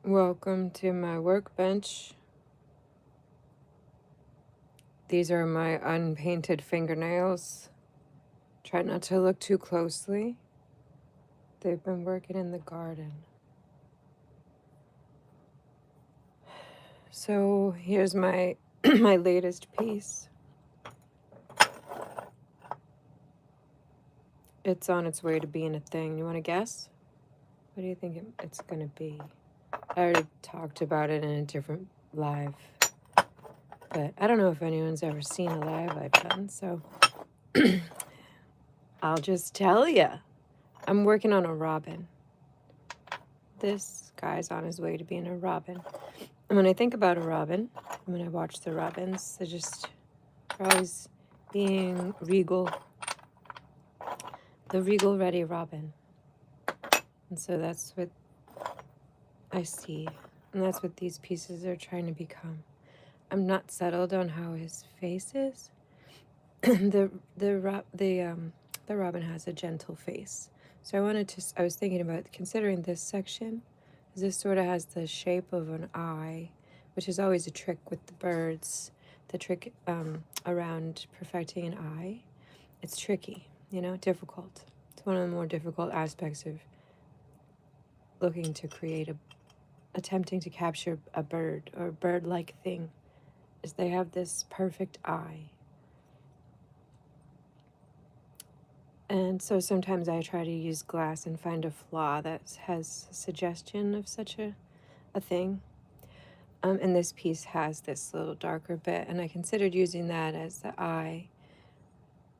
Welcome to my workbench. These are my unpainted fingernails. Try not to look too closely. They've been working in the garden. So here's my my latest piece. It's on its way to being a thing. You want to guess? What do you think it's gonna be? I already talked about it in a different live, but I don't know if anyone's ever seen a live I've done, so I'll just tell you. I'm working on a robin. This guy's on his way to being a robin. And when I think about a robin, when I watch the robins, they're always being regal. The regal ready robin. And so that's what I see. And that's what these pieces are trying to become. I'm not settled on how his face is. the robin has a gentle face. So I was thinking about considering this section. This sort of has the shape of an eye, which is always a trick with the birds. The trick around perfecting an eye. It's tricky, difficult. It's one of the more difficult aspects of looking to create attempting to capture a bird or a bird-like thing, is they have this perfect eye. And so sometimes I try to use glass and find a flaw that has a suggestion of such a thing. And this piece has this little darker bit, and I considered using that as the eye.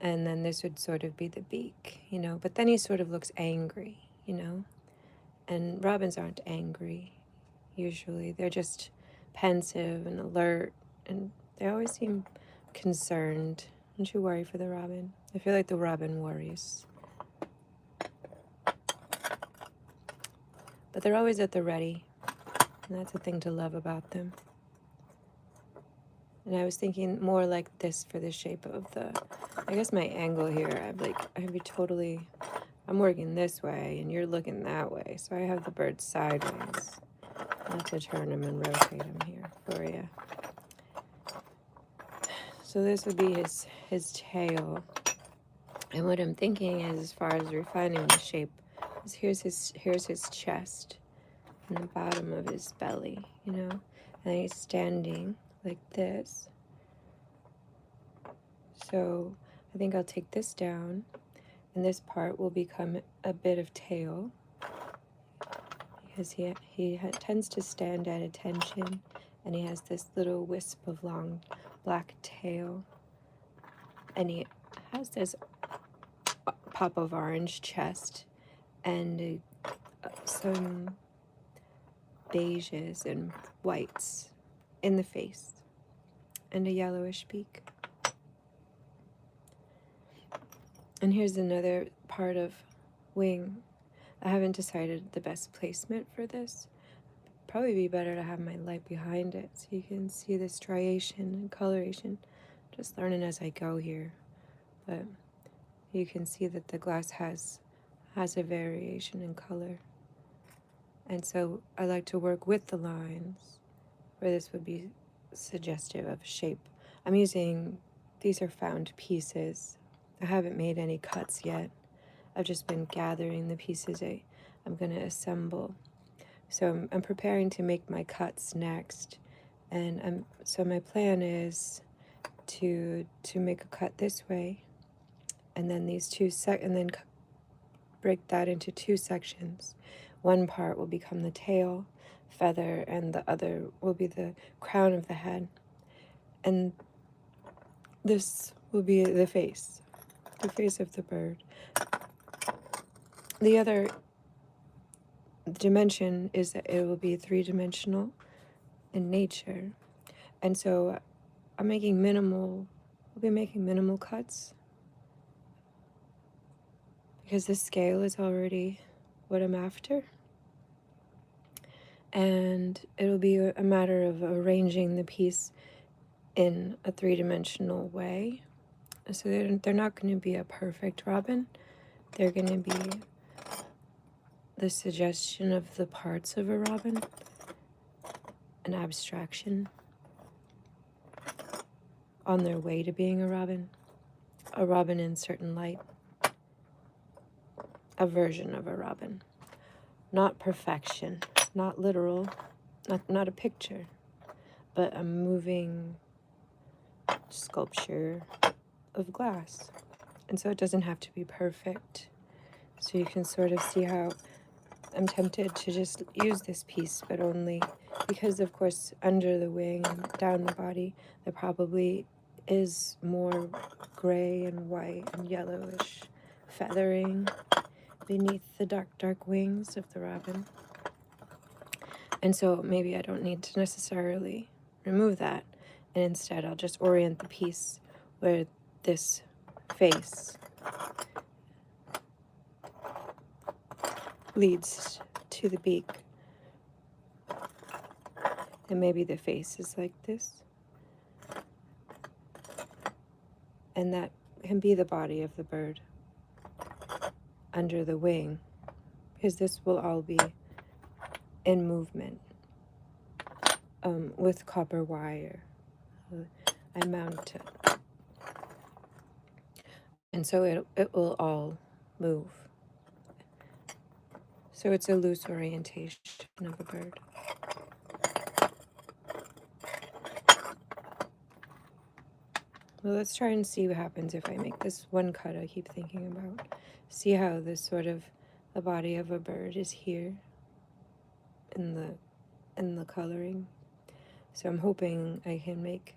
And then this would sort of be the beak, But then he sort of looks angry, And robins aren't angry, usually. They're just pensive and alert, and they always seem concerned. Don't you worry for the robin? I feel like the robin worries. But they're always at the ready, and that's a thing to love about them. And I was thinking more like this for the shape of I guess my angle here, I'm working this way and you're looking that way. So I have the bird sideways. I'll have to turn him and rotate him here for you. So this would be his tail. And what I'm thinking is, as far as refining the shape, is here's his chest and the bottom of his belly, And he's standing like this. So I think I'll take this down, and this part will become a bit of tail, because he tends to stand at attention, and he has this little wisp of long black tail, and he has this pop of orange chest, and some beiges and whites in the face, and a yellowish beak. And here's another part of wing. I haven't decided the best placement for this. Probably be better to have my light behind it so you can see the striation and coloration. Just learning as I go here. But you can see that the glass has a variation in color. And so I like to work with the lines, where this would be suggestive of shape. These are found pieces. I haven't made any cuts yet. I've just been gathering the pieces I'm going to assemble. So I'm preparing to make my cuts next. And so my plan is to make a cut this way, and then and then break that into two sections. One part will become the tail feather, and the other will be the crown of the head. And this will be the face of the bird. The other dimension is that it will be three-dimensional in nature. And so we'll be making minimal cuts, because the scale is already what I'm after. And it'll be a matter of arranging the piece in a three-dimensional way. So they're not going to be a perfect robin. They're going to be the suggestion of the parts of a robin. an abstraction on their way to being a robin in certain light, a version of a robin. Not perfection, not literal, not a picture, but a moving sculpture of glass. And so it doesn't have to be perfect. So you can sort of see how I'm tempted to just use this piece, but only because, of course, under the wing and down the body, there probably is more gray and white and yellowish feathering beneath the dark wings of the robin. And so maybe I don't need to necessarily remove that, and instead I'll just orient the piece where this face leads to the beak. And maybe the face is like this. And that can be the body of the bird under the wing, because this will all be in movement with copper wire. I mount it. And so it will all move. So it's a loose orientation of a bird. Well, let's try and see what happens if I make this one cut I keep thinking about. See how this sort of the body of a bird is here in the coloring. So I'm hoping I can make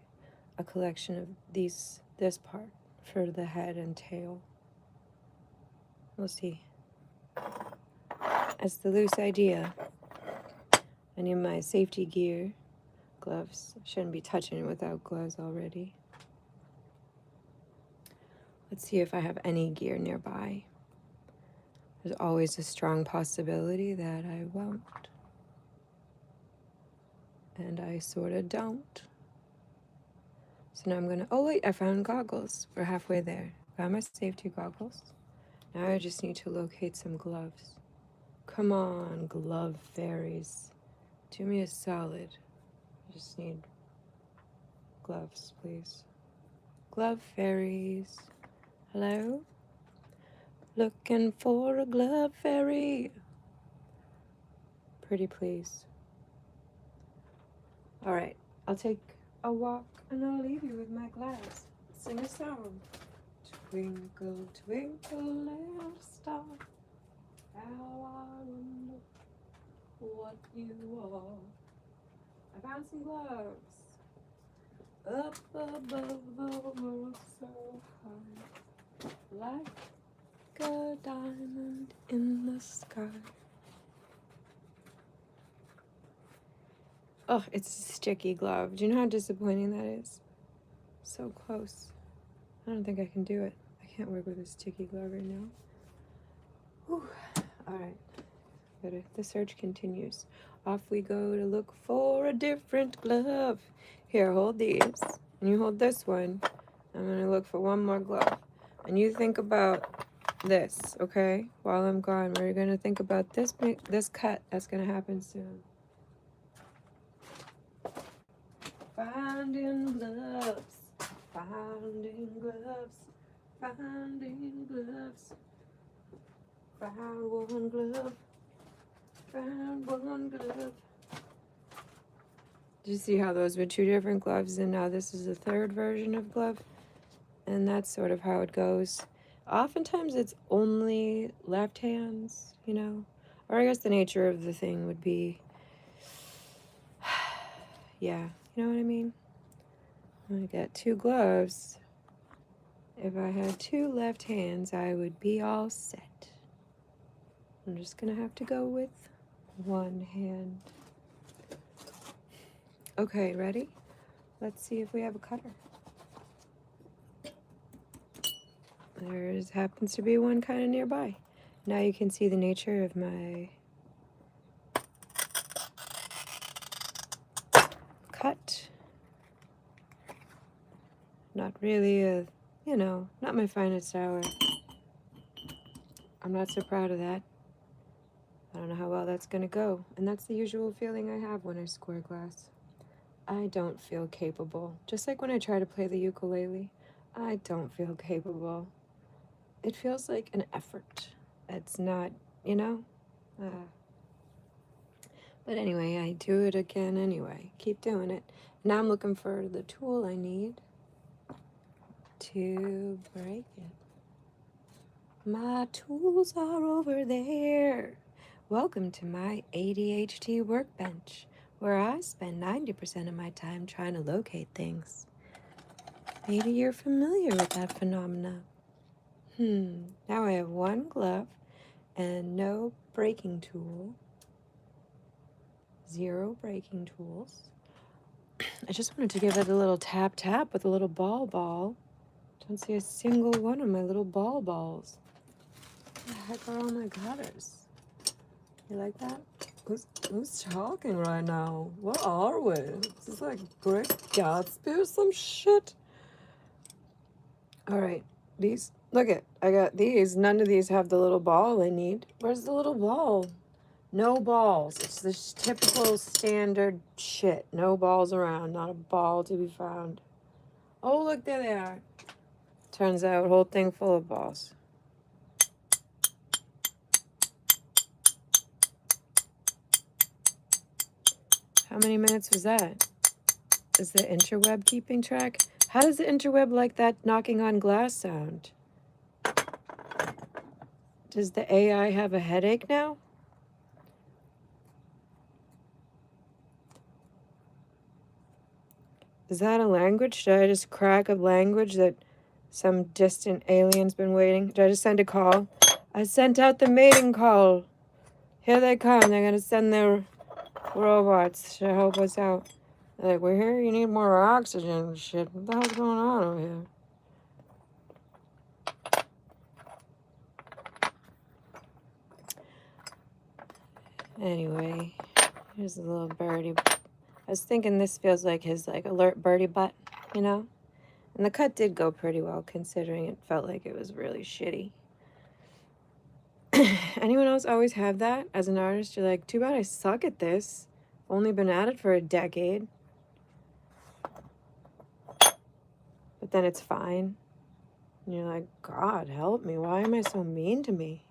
a collection of this part for the head and tail. We'll see. That's the loose idea. I need my safety gear, gloves. I shouldn't be touching it without gloves already. Let's see if I have any gear nearby. There's always a strong possibility that I won't. And I sort of don't. So now I'm gonna, oh wait, I found goggles. We're halfway there. Found my safety goggles. Now I just need to locate some gloves. Come on, glove fairies. Do me a solid. I just need gloves, please. Glove fairies. Hello? Looking for a glove fairy. Pretty please. All right, I'll take a walk and I'll leave you with my glass. Sing a song. Twinkle, twinkle, little star, how I wonder what you are. I found some gloves. Up above the world so high, like a diamond in the sky. Oh, it's a sticky glove. Do you know how disappointing that is? So close. I don't think I can do it. I can't work with a sticky glove right now. Whew. All right. The search continues. Off we go to look for a different glove. Here, hold these. And you hold this one. I'm going to look for one more glove. And you think about this, okay? While I'm gone, we're going to think about this cut that's going to happen soon. Finding gloves, finding gloves, finding gloves. Found one glove, found one glove. Did you see how those were two different gloves and now this is a third version of glove? And that's sort of how it goes. Oftentimes it's only left hands, you know? Or I guess the nature of the thing would be, yeah, you know what I mean? I got two gloves. If I had two left hands, I would be all set. I'm just gonna have to go with one hand. Okay, ready? Let's see if we have a cutter. There happens to be one kind of nearby. Now you can see the nature of my cut. Not really not my finest hour. I'm not so proud of that. I don't know how well that's gonna go. And that's the usual feeling I have when I score glass. I don't feel capable. Just like when I try to play the ukulele, I don't feel capable. It feels like an effort. It's not, you know? Uh, but anyway, I do it again anyway. Keep doing it. Now I'm looking for the tool I need to break it. My tools are over there. Welcome to my ADHD workbench, where I spend 90% of my time trying to locate things. Maybe you're familiar with that phenomena. Now I have one glove and no breaking tool. 0 breaking tools. I just wanted to give it a little tap tap with a little ball. Don't see a single one of my little balls. What the heck are all my gutters? You like that? Who's talking right now? What are we? Is this like Great Gatsby or some shit? Alright, these, look it, I got these. None of these have the little ball I need. Where's the little ball? No balls. It's this typical standard shit. No balls around. Not a ball to be found. Oh, look, there they are. Turns out, whole thing full of balls. How many minutes was that? Is the interweb keeping track? How does the interweb like that knocking on glass sound? Does the AI have a headache now? Is that a language? Should I just crack a language that some distant alien's been waiting? Did I just send a call? I sent out the mating call. Here they come. They're going to send their robots to help us out. They're like, we're here. You need more oxygen. Shit. What the hell's going on over here? Anyway, here's a little birdie. I was thinking this feels like his alert birdie butt, you know? And the cut did go pretty well considering it felt like it was really shitty. Anyone else always have that as an artist? You're like, too bad I suck at this. Only been at it for a decade. But then it's fine. And you're like, God, help me. Why am I so mean to me?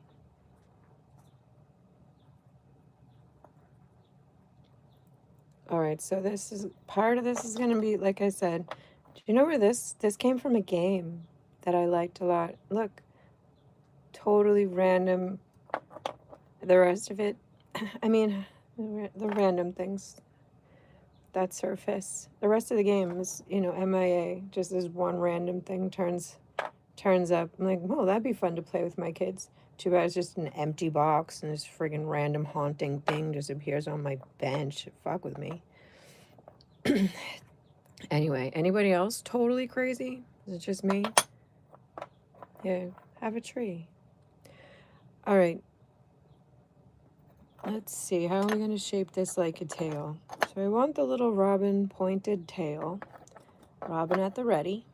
All right, so this is part of this is going to be, like I said, do you know where this came from? A game that I liked a lot. Look, totally random. The rest of it, I mean, the random things that surface. The rest of the game is, you know, MIA. Just this one random thing turns up. I'm like, well, that'd be fun to play with my kids. Too bad it's just an empty box and this friggin' random haunting thing just appears on my bench. Fuck with me. Anyway, anybody else totally crazy? Is it just me? Yeah, have a tree. All right. Let's see, how are we going to shape this like a tail? So I want the little robin pointed tail. Robin at the ready.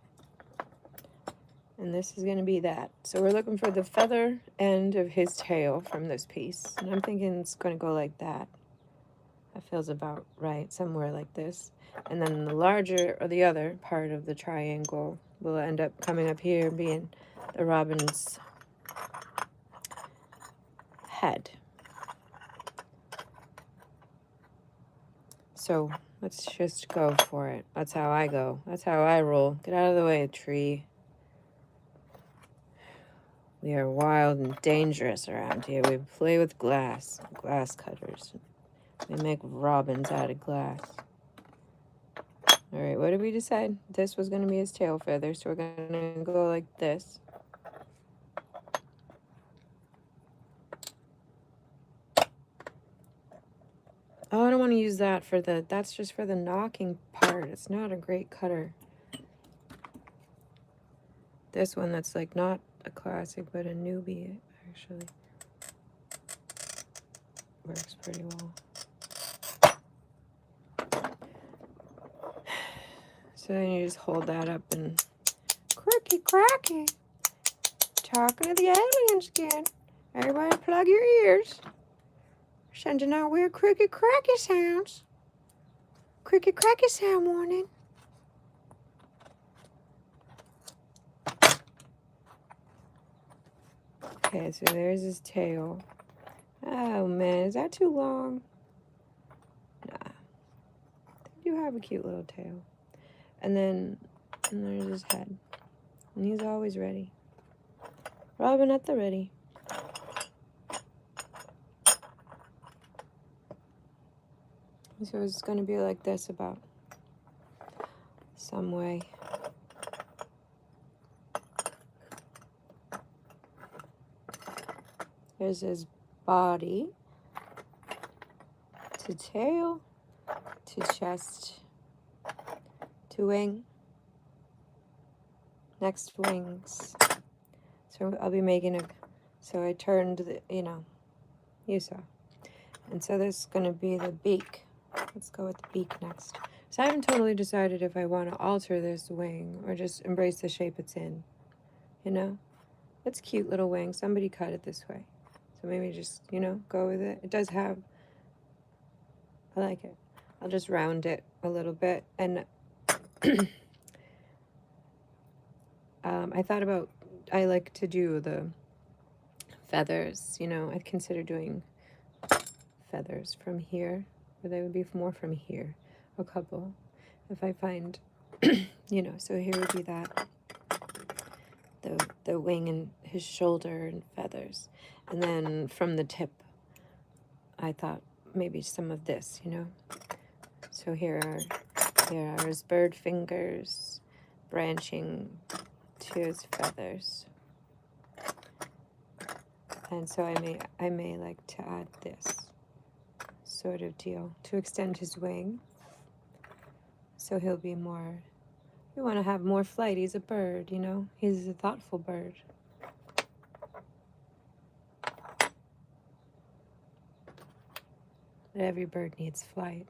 And this is going to be that. So we're looking for the feather end of his tail from this piece. And I'm thinking it's going to go like that. That feels about right, somewhere like this. And then the larger, or the other part of the triangle will end up coming up here being the robin's head. So let's just go for it. That's how I go. That's how I roll. Get out of the way, tree. We are wild and dangerous around here. We play with glass cutters. We make robins out of glass. All right, what did we decide? This was going to be his tail feather, so we're going to go like this. Oh, I don't want to use that for that's just for the knocking part. It's not a great cutter. This one that's like not a classic, but a newbie, actually works pretty well. So then you just hold that up and cricky cracky. Talking to the aliens again. Everybody plug your ears. Sending out weird cricky cracky sounds. Cricket cracker sound morning. Okay, so there's his tail. Oh man, is that too long? Nah. They do have a cute little tail. And then there's his head. And he's always ready. Robin at the ready. So it's going to be like this about some way. There's his body to tail to chest to wing. Next wings. So I'll be making a, so I turned the, you saw. And so this is going to be the beak. Let's go with the beak next. So I haven't totally decided if I want to alter this wing or just embrace the shape it's in. It's a cute little wing. Somebody cut it this way. So maybe just, go with it. It does have, I like it. I'll just round it a little bit. And I thought about, I like to do the feathers. I consider doing feathers from here, or they would be more from here, a couple, if I find, so here would be that, the wing and his shoulder and feathers, and then from the tip, I thought maybe some of this, so here are his bird fingers branching to his feathers, and so I may like to add this sort of deal to extend his wing, so he'll be more, we want to have more flight. He's a bird, he's a thoughtful bird. But every bird needs flight.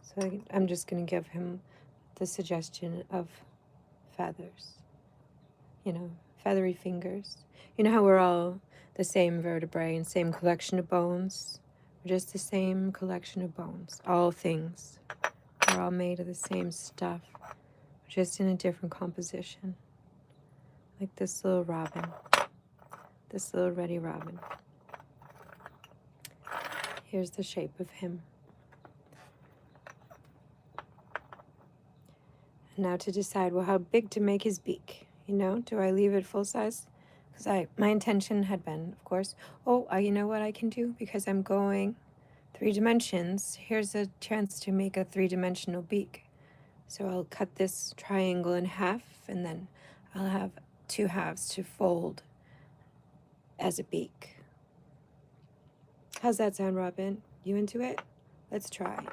So I'm just going to give him the suggestion of feathers, feathery fingers. You know how we're all the same vertebrae and same collection of bones? We're just the same collection of bones. All things. We're all made of the same stuff, just in a different composition. Like this little robin. This little Reddy Robin. Here's the shape of him. And now to decide, well, how big to make his beak? Do I leave it full size? Because my intention had been, of course, you know what I can do? Because I'm going 3 dimensions, here's a chance to make a 3-dimensional beak. So I'll cut this triangle in half, and then I'll have 2 halves to fold as a beak. How's that sound, Robin? You into it? Let's try.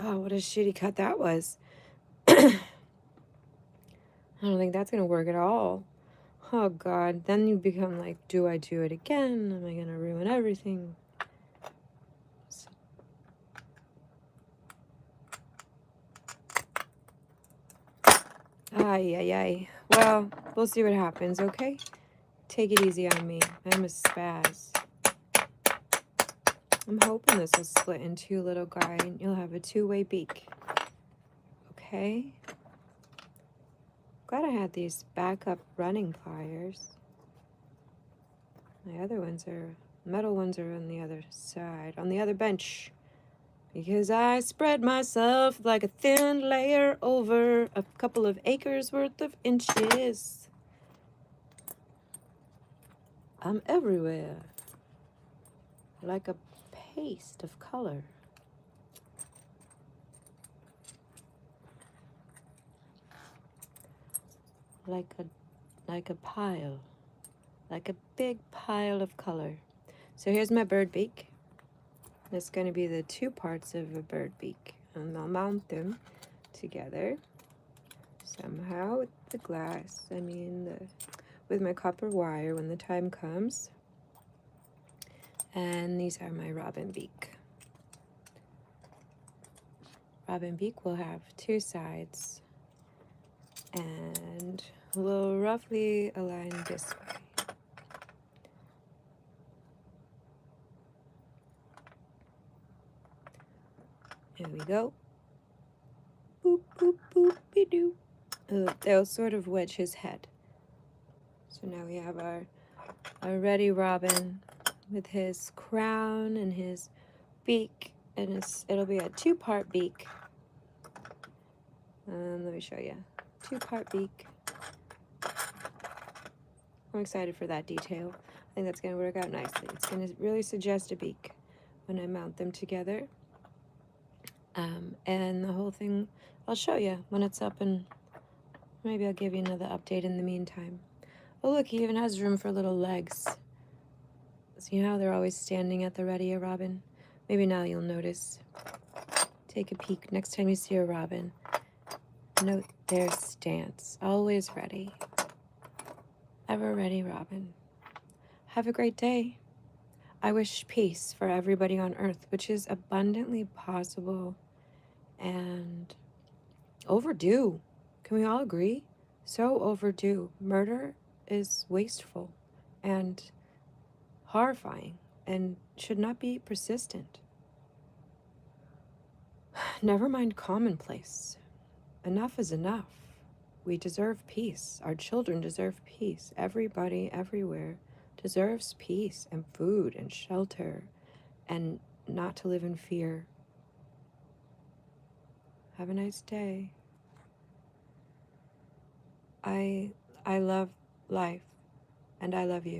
Oh, what a shitty cut that was. I don't think that's going to work at all. Oh, God. Then you become like, do I do it again? Am I going to ruin everything? Ay. Well, we'll see what happens, okay? Take it easy on me. I'm a spaz. I'm hoping this will split in 2, little guy, and you'll have a 2-way beak. Okay? Glad I had these backup running pliers. My other ones metal ones are on the other side, on the other bench. Because I spread myself like a thin layer over a couple of acres worth of inches. I'm everywhere. Like a paste of color. Like a pile. Like a big pile of color. So here's my bird beak. It's going to be the 2 parts of a bird beak. And I'll mount them together somehow with the glass. With my copper wire when the time comes. And these are my robin beak. Robin beak will have 2 sides. And We'll roughly align this way. There we go. Boop, boop, boop, be doo. They'll sort of wedge his head. So now we have our Ready Robin with his crown and his beak, and it'll be a two-part beak. Let me show you. Two-part beak. I'm excited for that detail. I think that's going to work out nicely. It's going to really suggest a beak when I mount them together. And the whole thing, I'll show you when it's up, and maybe I'll give you another update in the meantime. Oh, look, he even has room for little legs. See how they're always standing at the ready, a robin? Maybe now you'll notice. Take a peek next time you see a robin. Note their stance. Always ready. Ever ready, robin. Have a great day. I wish peace for everybody on Earth, which is abundantly possible and overdue. Can we all agree? So overdue. Murder is wasteful and horrifying and should not be persistent. Never mind commonplace. Enough is enough. We deserve peace. Our children deserve peace. Everybody, everywhere deserves peace and food and shelter and not to live in fear. Have a nice day. I love life, and I love you.